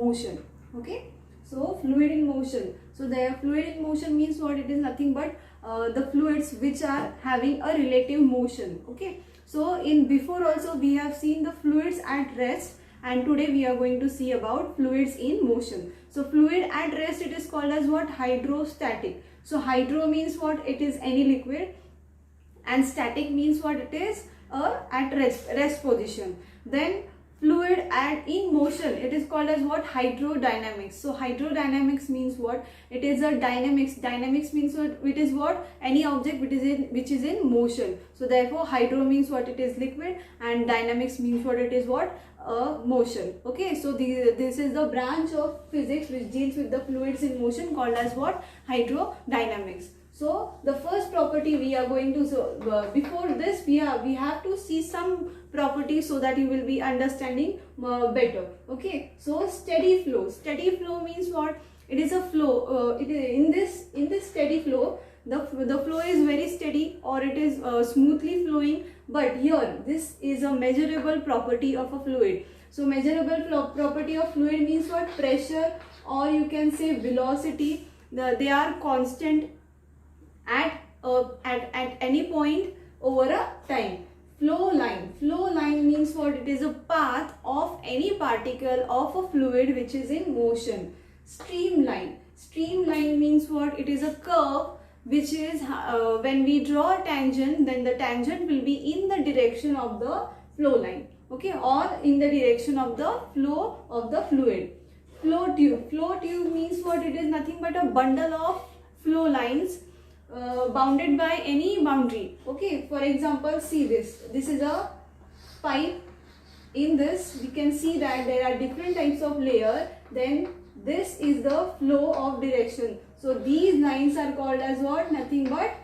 motion. Okay, so fluid in motion. So the fluid in motion means what? It is nothing but the fluids which are having a relative motion. Okay, so in before also we have seen the fluids at rest, and today we are going to see about fluids in motion. So fluid at rest, it is called as what? Hydrostatic. So hydro means what? It is any liquid, and static means what? It is at rest position. Then fluid at in motion, it is called as what? Hydrodynamics. So hydrodynamics means what? It is a dynamics. Dynamics means what? It is what? Any object which is in motion. So therefore hydro means what? It is liquid, and dynamics means what? It is what? Motion. Okay, so this is the branch of physics which deals with the fluids in motion, called as what? Hydrodynamics. So the first property we are going to, before this we have to see some properties so that you will be understanding better. Okay, so steady flow. Steady flow means what? It is a flow. In this steady flow, the flow is very steady, or it is smoothly flowing. But here this is a measurable property of a fluid. So measurable property of fluid means what? Pressure, or you can say velocity. They are constant at any point over a time. Flow line means what? It is a path of any particle of a fluid which is in motion. Streamline means what? It is a curve which is when we draw a tangent, then the tangent will be in the direction of the flow line. Okay, or in the direction of the flow of the fluid. Flow tube means what? It is nothing but a bundle of flow lines bounded by any boundary. Okay, for example, see this is a pipe. In this we can see that there are different types of layer. Then this is the flow of direction. So these lines are called as what? Nothing but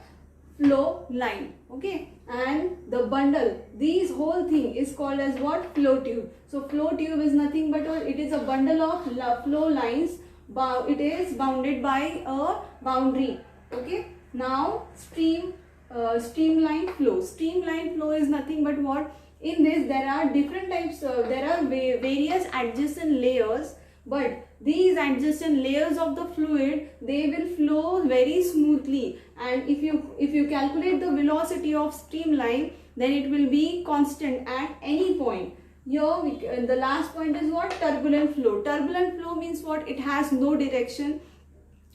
flow line. Okay, and the bundle, this whole thing is called as what? Flow tube. So flow tube is nothing but what? It is a bundle of flow lines. It is bounded by a boundary. Okay, now streamline flow. Streamline flow is nothing but what? In this there are different types. There are various adjacent layers, but these adjacent layers of the fluid, they will flow very smoothly. And if you calculate the velocity of streamline, then it will be constant at any point. Here the last point is what? Turbulent flow. Turbulent flow means what? It has no direction.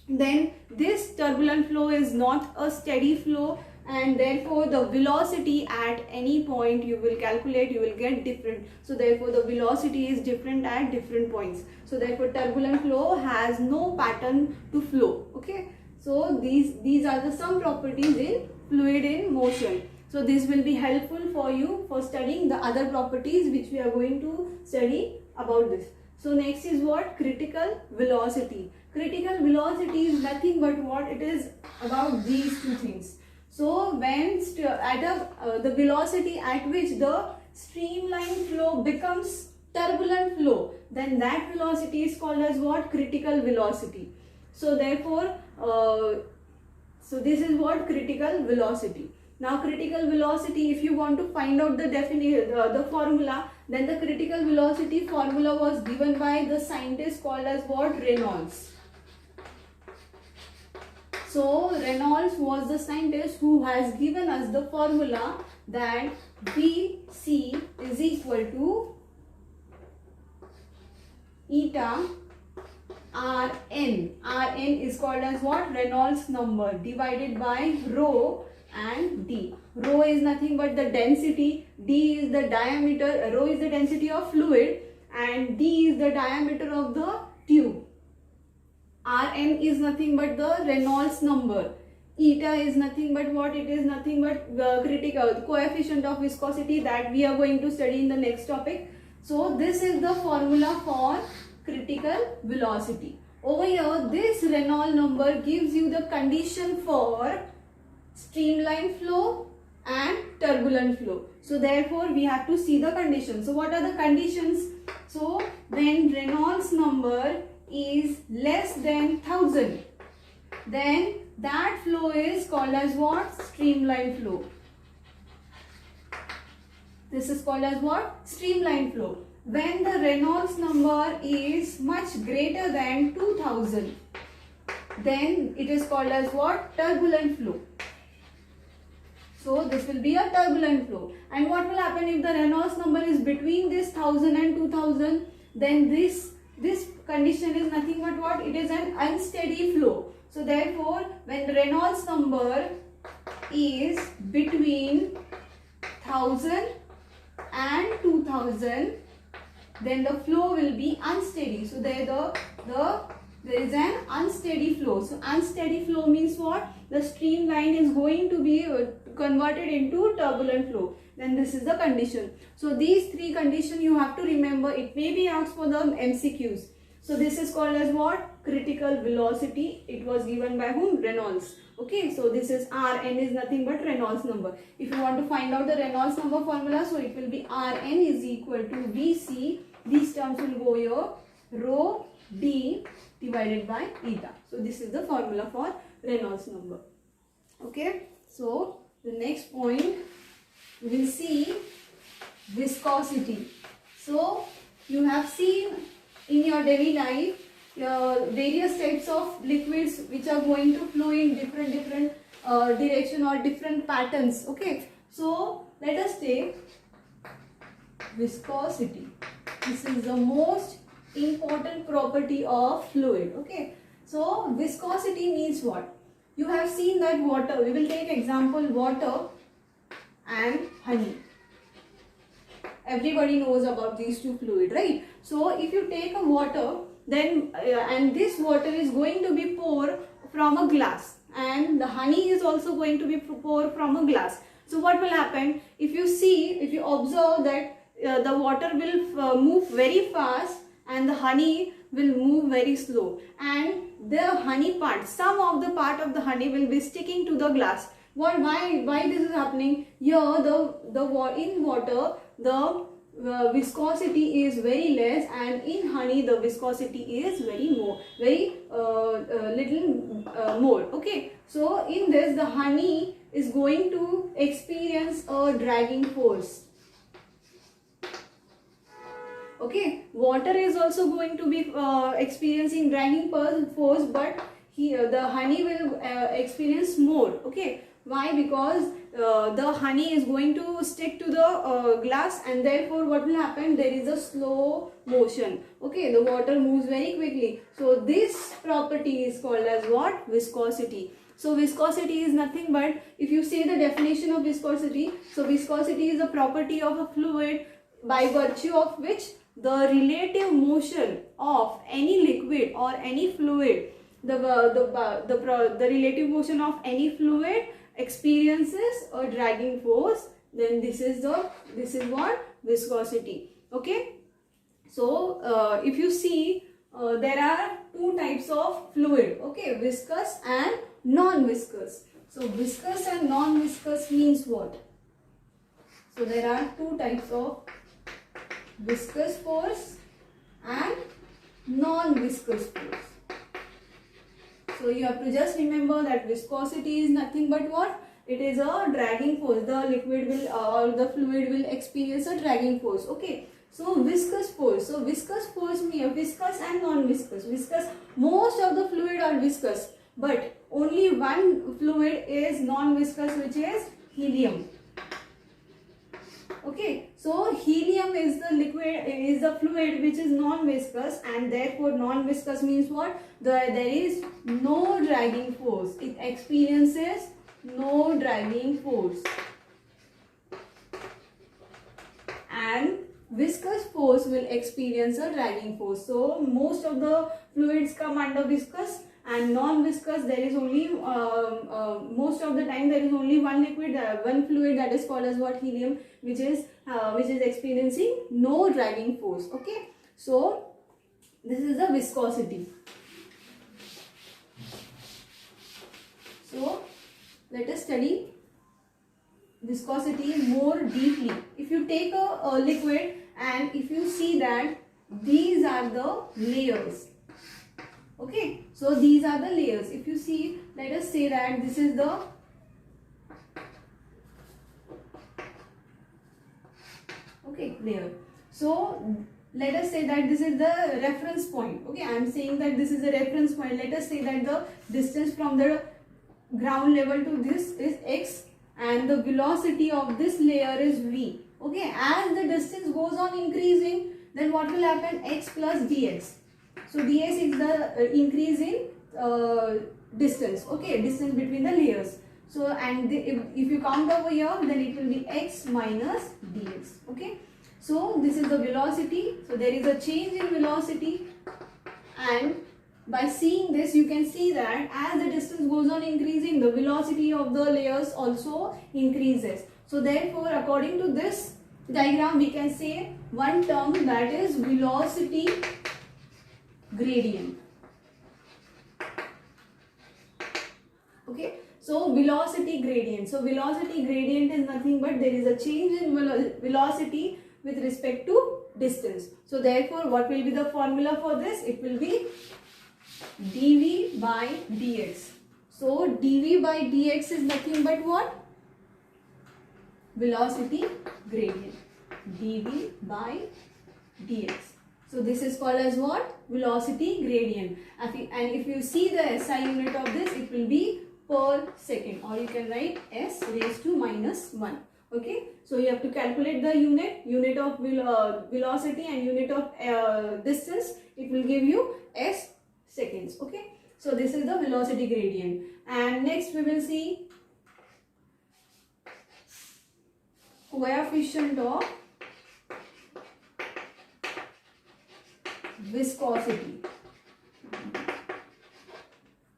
Then this turbulent flow is not a steady flow, and therefore the velocity at any point you will calculate, you will get different. So therefore the velocity is different at different points. So therefore turbulent flow has no pattern to flow. Okay, so these are the some properties in fluid in motion. So this will be helpful for you for studying the other properties which we are going to study about this. So next is what? Critical velocity. Critical velocity is nothing but what? It is about these two things. So when the velocity at which the streamline flow becomes turbulent flow, then that velocity is called as what? Critical velocity. So therefore, so this is what? Critical velocity. Now critical velocity, if you want to find out the definition, the formula, then the critical velocity formula was given by the scientist called as what? Reynolds. So Reynolds was the scientist who has given us the formula that Vc is equal to eta Rn. Rn is called as what? Reynolds number divided by rho and d. Rho is nothing but the density, d is the diameter, rho is the density of fluid, and d is the diameter of the tube. Rn is nothing but the Reynolds number. Eta is nothing but what? It is nothing but critical coefficient of viscosity that we are going to study in the next topic. So this is the formula for critical velocity. Over here, this Reynolds number gives you the condition for streamline flow and turbulent flow. So therefore we have to see the conditions. So what are the conditions? So when Reynolds number is less than 1000, then that flow is called as what? Streamline flow. This is called as what? Streamline flow. when the Reynolds number is much greater than 2000, then it is called as what? Turbulent flow. So this will be a turbulent flow. And what will happen if the Reynolds number is between this 1000 and 2000? Then this condition is nothing but what? It is an unsteady flow. So therefore, when the Reynolds number is between 1000 and 2000, then the flow will be unsteady. So there is an unsteady flow. So unsteady flow means what? The streamline is going to be converted into turbulent flow. Then this is the condition. So these three conditions you have to remember. It may be asked for the MCQs. So this is called as what? Critical velocity. It was given by whom? Reynolds. Okay, so this is Rn is nothing but Reynolds number. If you want to find out the Reynolds number formula, so it will be Rn is equal to Vc. These terms will go here. Rho d divided by eta. So this is the formula for Reynolds number. Okay, so the next point we will see viscosity. So you have seen in your daily life various types of liquids which are going to flow in different direction or different patterns. Okay, so let us take viscosity. This is the most important property of fluid. Okay, so viscosity means what? You have seen that water, we will take example water and honey. Everybody knows about these two fluid, right? So if you take a water, then and this water is going to be poured from a glass, and the honey is also going to be poured from a glass. So what will happen? If you observe that the water will move very fast and the honey will move very slow, and the honey part, some of the part of the honey will be sticking to the glass. Why this is happening? Here in water the viscosity is very less, and in honey the viscosity is very little more. Okay, so in this the honey is going to experience a dragging force. Okay, water is also going to be experiencing dragging force, but here the honey will experience more. Okay, why? Because the honey is going to stick to the glass, and therefore what will happen? There is a slow motion. Okay, the water moves very quickly. So this property is called as what? Viscosity. So viscosity is nothing but, if you say the definition of viscosity, so viscosity is a property of a fluid by virtue of which the relative motion of any liquid or any fluid, the relative motion of any fluid experiences a dragging force. Then this is what? Viscosity. Okay, so if you see there are two types of fluid. Okay, viscous and non-viscous. So viscous and non-viscous means what? So there are two types of viscous force and non-viscous force. So you have to just remember that viscosity is nothing but what? It is a dragging force. The liquid will or the fluid will experience a dragging force. Okay, so viscous force. So viscous force means viscous and non-viscous. Viscous, most of the fluid are viscous, but only one fluid is non-viscous, which is helium. Okay, so helium is the liquid, is the fluid which is non-viscous, and therefore non-viscous means what? There is no dragging force. It experiences no dragging force. And viscous force will experience a dragging force. So most of the fluids come under viscous, and non-viscous there is only most of the time there is only one liquid, one fluid, that is called as what? Helium, which is experiencing no dragging force. Okay, so this is the viscosity. So let us study viscosity more deeply. If you take a liquid and if you see that these are the layers. Okay, so these are the layers. If you see, let us say that this is the layer. So let us say that this is the reference point. Okay, I am saying that this is a reference point. Let us say that the distance from the ground level to this is x and the velocity of this layer is v. Okay, as the distance goes on increasing, then what will happen? X plus dx. So ds is the increase in distance. Okay, distance between the layers. So and if you count over here, then it will be x minus dx. Okay, so this is the velocity. So there is a change in velocity, and by seeing this you can see that as the distance goes on increasing, the velocity of the layers also increases. So therefore, according to this diagram, we can say one term, that is velocity gradient. Okay, so velocity gradient. So velocity gradient is nothing but there is a change in velocity with respect to distance. So therefore, what will be the formula for this? It will be dv by dx. So dv by dx is nothing but what? Velocity gradient. dv by dx. So this is called as what? Velocity gradient. And if you see the SI unit of this, it will be per second, or you can write s raised to minus 1. Okay, so you have to calculate the unit of velocity and unit of distance. It will give you s seconds. Okay, so this is the velocity gradient. And next we will see coefficient of viscosity.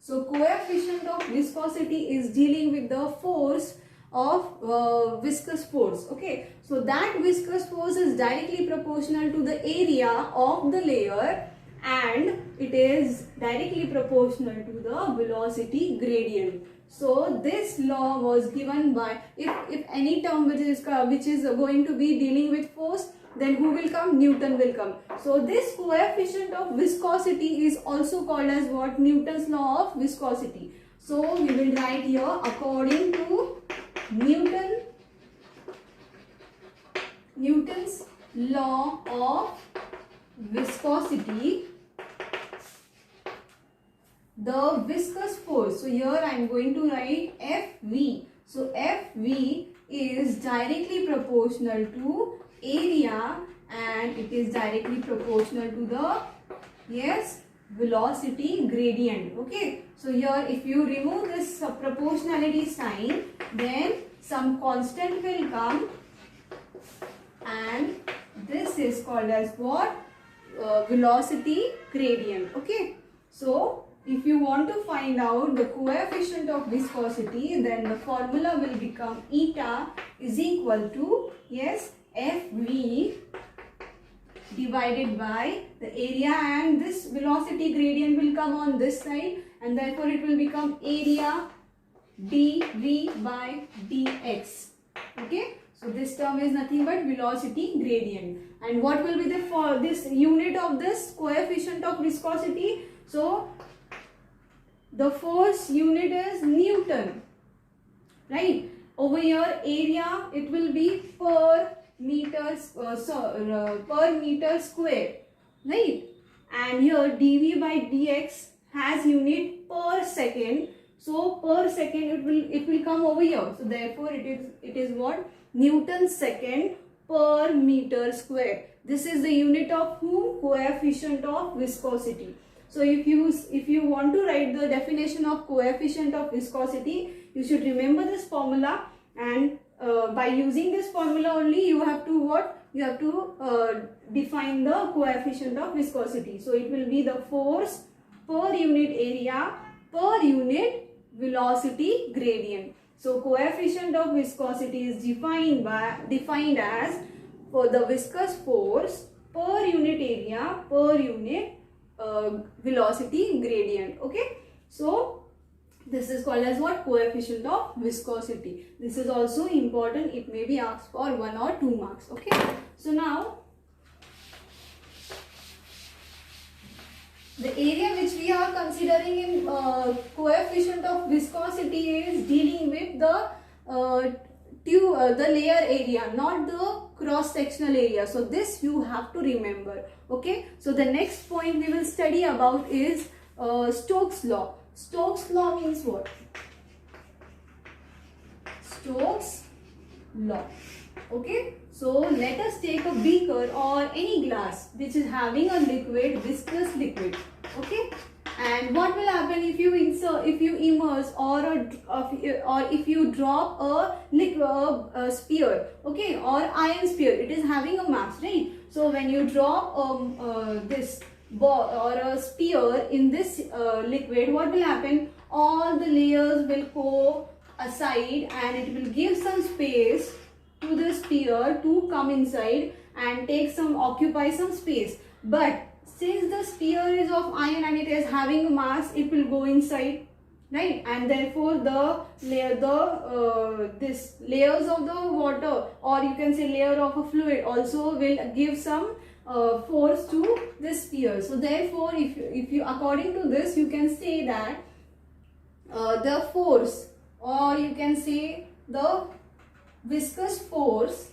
So coefficient of viscosity is dealing with the force of viscous force. Okay, so that viscous force is directly proportional to the area of the layer, and it is directly proportional to the velocity gradient. So this law was given by, if any term which is going to be dealing with force, then who will come? Newton will come. So this coefficient of viscosity is also called as what? Newton's law of viscosity. So we will write here, according to Newton's law of viscosity, the viscous force. So here I am going to write Fv. So Fv is directly proportional to area, and it is directly proportional to the velocity gradient. Okay, so here if you remove this proportionality sign, then some constant will come, and this is called as what? Velocity gradient. Okay, so if you want to find out the coefficient of viscosity, then the formula will become eta is equal to Fv divided by the area, and this velocity gradient will come on this side, and therefore it will become area dv by dx. Okay, so this term is nothing but velocity gradient. And what will be the for this unit of this coefficient of viscosity? So the force unit is Newton, right? Over here area, it will be per meter square, right? And here dv by dx has unit per second. So per second it will come over here. So therefore it is what? Newton second per meter square. This is the unit of whom? Coefficient of viscosity. So if you want to write the definition of coefficient of viscosity, you should remember this formula, and by using this formula only you have to what? You have to define the coefficient of viscosity. So it will be the force per unit area per unit velocity gradient. So coefficient of viscosity is defined as for the viscous force per unit area per unit velocity gradient. Okay, so this is called as what? Coefficient of viscosity. This is also important. It may be asked for 1 or 2 marks. Okay, so now the area which we are considering in coefficient of viscosity is dealing with the the layer area, not the cross sectional area. So this you have to remember. Okay, so the next point we will study about is Stokes law. Stokes law means what? Stokes law. Okay, so let us take a beaker or any glass which is having a liquid, viscous liquid. Okay, and what will happen if you immerse or if you drop a sphere, okay, or iron sphere? It is having a mass, right? So when you drop this ball or a sphere in this liquid, what will happen? All the layers will go aside and it will give some space to the sphere to come inside and occupy some space. But since the sphere is of iron and it is having a mass, it will go inside, right? And therefore this layers of the water, or you can say layer of a fluid, also will give some force to this sphere. So therefore, if you according to this, you can say that the force, or you can say the viscous force,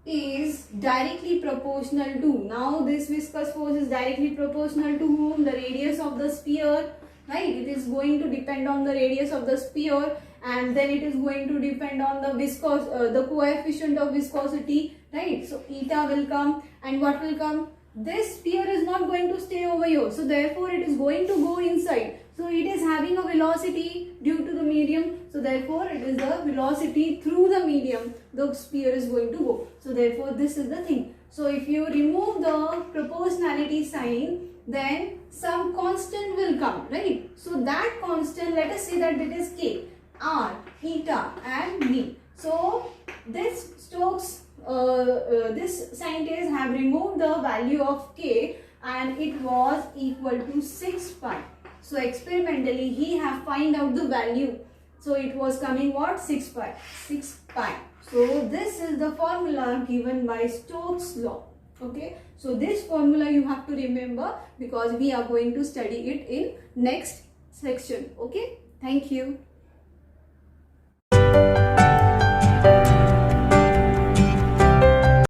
is directly proportional to, now this viscous force is directly proportional to whom? The radius of the sphere, right? It is going to depend on the radius of the sphere, and then it is going to depend on the coefficient of viscosity, right? So eta will come, and what will come? This sphere is not going to stay over here, so therefore it is going to go inside. So it is having a velocity due to the medium, so therefore it is the velocity through the medium the sphere is going to go. So therefore this is the thing. So if you remove the proportionality sign, then some constant will come, right? So that constant, let us say that it is K, R, eta and V. So this Stokes, this scientists have removed the value of K and it was equal to 6 pi. So experimentally he have find out the value. So it was coming what? 6 pi. 6 pi. So this is the formula given by Stokes law. Okay. So this formula you have to remember because we are going to study it in next section. Okay. Thank you.